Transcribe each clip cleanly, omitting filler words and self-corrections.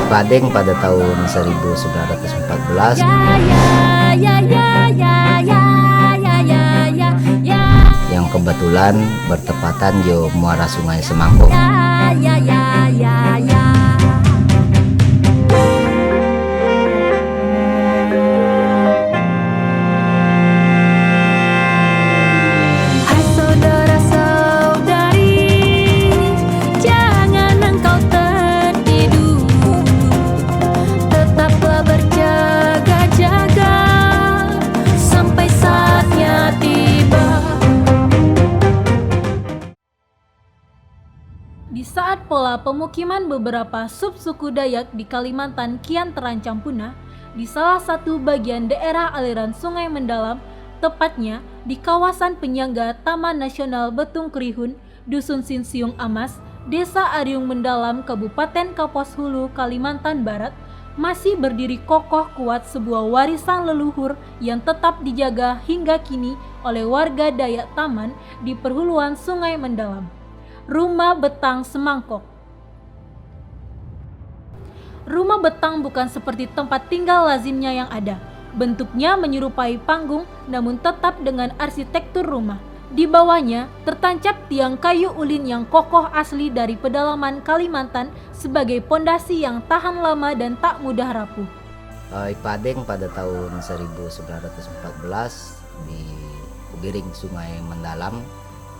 Padeng pada tahun 1914 yang kebetulan bertepatan di muara Sungai Semangkok. Di saat pola pemukiman beberapa subsuku Dayak di Kalimantan kian terancam punah, di salah satu bagian daerah aliran Sungai Mendalam, tepatnya di kawasan penyangga Taman Nasional Betung Kerihun, Dusun Sinsiung Amas, Desa Ariung Mendalam, Kabupaten Kapuas Hulu, Kalimantan Barat, masih berdiri kokoh kuat sebuah warisan leluhur yang tetap dijaga hingga kini oleh warga Dayak Taman di perhuluan Sungai Mendalam. Rumah Betang Semangkok. Rumah betang bukan seperti tempat tinggal lazimnya yang ada. Bentuknya menyerupai panggung namun tetap dengan arsitektur rumah. Di bawahnya tertancap tiang kayu ulin yang kokoh asli dari pedalaman Kalimantan sebagai pondasi yang tahan lama dan tak mudah rapuh. Padeng pada tahun 1914 di Biring Sungai Mendalam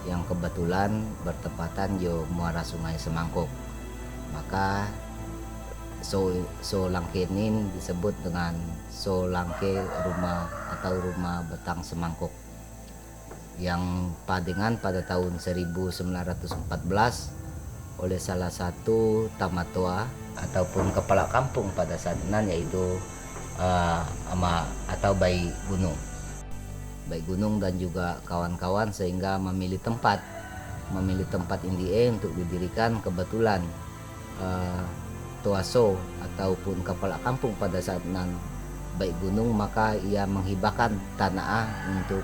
yang kebetulan bertepatan di muara Sungai Semangkok. Maka Solangke ini disebut dengan Solangke rumah atau rumah betang Semangkok, yang padengan pada tahun 1914 oleh salah satu tamatua ataupun kepala kampung pada saat itu, yaitu atau Bayi Gunung dan juga kawan-kawan, sehingga memilih tempat indie untuk didirikan. Kebetulan Tuaso ataupun kepala kampung pada saat nan Bayi Gunung, maka ia menghibahkan tanah untuk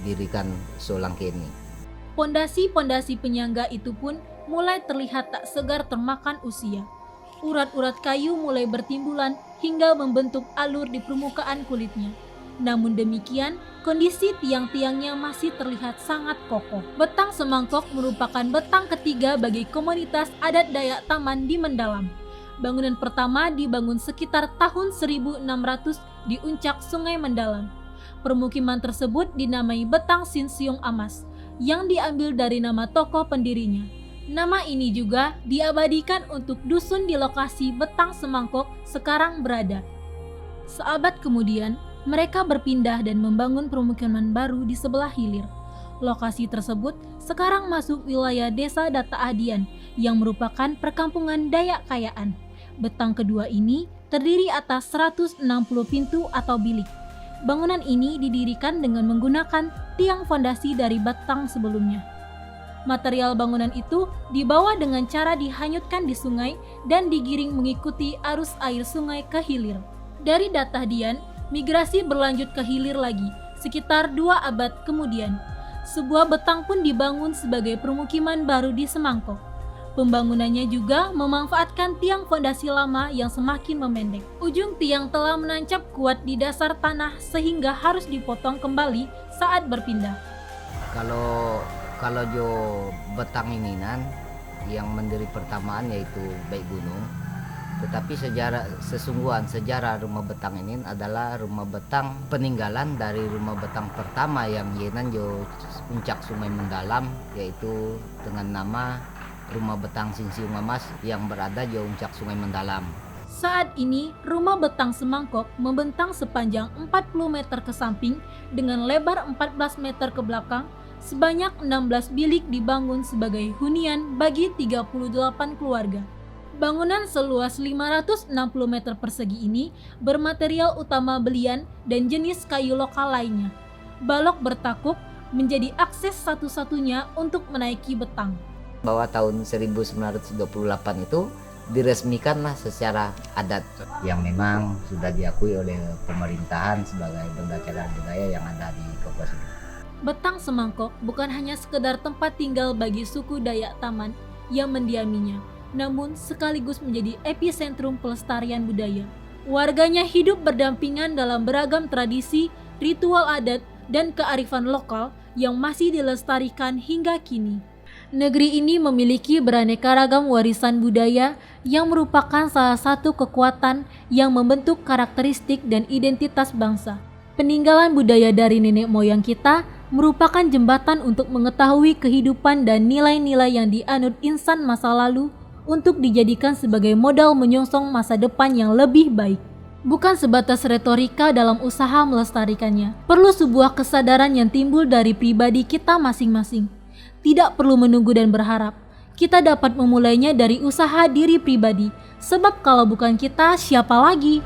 dirikan Solangke ini. Pondasi-pondasi penyangga itu pun mulai terlihat tak segar termakan usia. Urat-urat kayu mulai bertimbulan hingga membentuk alur di permukaan kulitnya. Namun demikian, kondisi tiang-tiangnya masih terlihat sangat kokoh. Betang Semangkok merupakan betang ketiga bagi komunitas adat Dayak Taman di Mendalam. Bangunan pertama dibangun sekitar tahun 1600 di Uncak Sungai Mendalam. Permukiman tersebut dinamai Betang Sinsiung Amas, yang diambil dari nama tokoh pendirinya. Nama ini juga diabadikan untuk dusun di lokasi Betang Semangkok sekarang berada. Seabad kemudian, mereka berpindah dan membangun permukiman baru di sebelah hilir. Lokasi tersebut sekarang masuk wilayah Desa Data Adian yang merupakan perkampungan Dayak Kayaan. Betang kedua ini terdiri atas 160 pintu atau bilik. Bangunan ini didirikan dengan menggunakan tiang fondasi dari betang sebelumnya. Material bangunan itu dibawa dengan cara dihanyutkan di sungai dan digiring mengikuti arus air sungai ke hilir. Dari Data Dian, migrasi berlanjut ke hilir lagi, sekitar 2 abad kemudian. Sebuah betang pun dibangun sebagai permukiman baru di Semangkok. Pembangunannya juga memanfaatkan tiang fondasi lama yang semakin memendek. Ujung tiang telah menancap kuat di dasar tanah sehingga harus dipotong kembali saat berpindah. Kalau jo betang ini yang mendiri pertamaan yaitu Bayi Gunung. Tetapi sejarah rumah betang ini adalah rumah betang peninggalan dari rumah betang pertama yang yenan jo Puncak Sungai Mendalam, yaitu dengan nama Rumah Betang Sinsiung Amas yang berada di Puncak Sungai Mendalam. Saat ini, rumah betang Semangkok membentang sepanjang 40 meter ke samping dengan lebar 14 meter ke belakang. Sebanyak 16 bilik dibangun sebagai hunian bagi 38 keluarga. Bangunan seluas 560 meter persegi ini bermaterial utama belian dan jenis kayu lokal lainnya. Balok bertakuk menjadi akses satu-satunya untuk menaiki betang. Bahwa tahun 1928 itu diresmikanlah secara adat yang memang sudah diakui oleh pemerintahan sebagai benda cagar budaya yang ada di Kapuas Hulu. Betang Semangkok bukan hanya sekedar tempat tinggal bagi suku Dayak Taman yang mendiaminya, namun sekaligus menjadi epicentrum pelestarian budaya. Warganya hidup berdampingan dalam beragam tradisi, ritual adat, dan kearifan lokal yang masih dilestarikan hingga kini. Negeri ini memiliki beraneka ragam warisan budaya yang merupakan salah satu kekuatan yang membentuk karakteristik dan identitas bangsa. Peninggalan budaya dari nenek moyang kita merupakan jembatan untuk mengetahui kehidupan dan nilai-nilai yang dianut insan masa lalu untuk dijadikan sebagai modal menyongsong masa depan yang lebih baik. Bukan sebatas retorika dalam usaha melestarikannya. Perlu sebuah kesadaran yang timbul dari pribadi kita masing-masing. Tidak perlu menunggu dan berharap. Kita dapat memulainya dari usaha diri pribadi. Sebab kalau bukan kita, siapa lagi?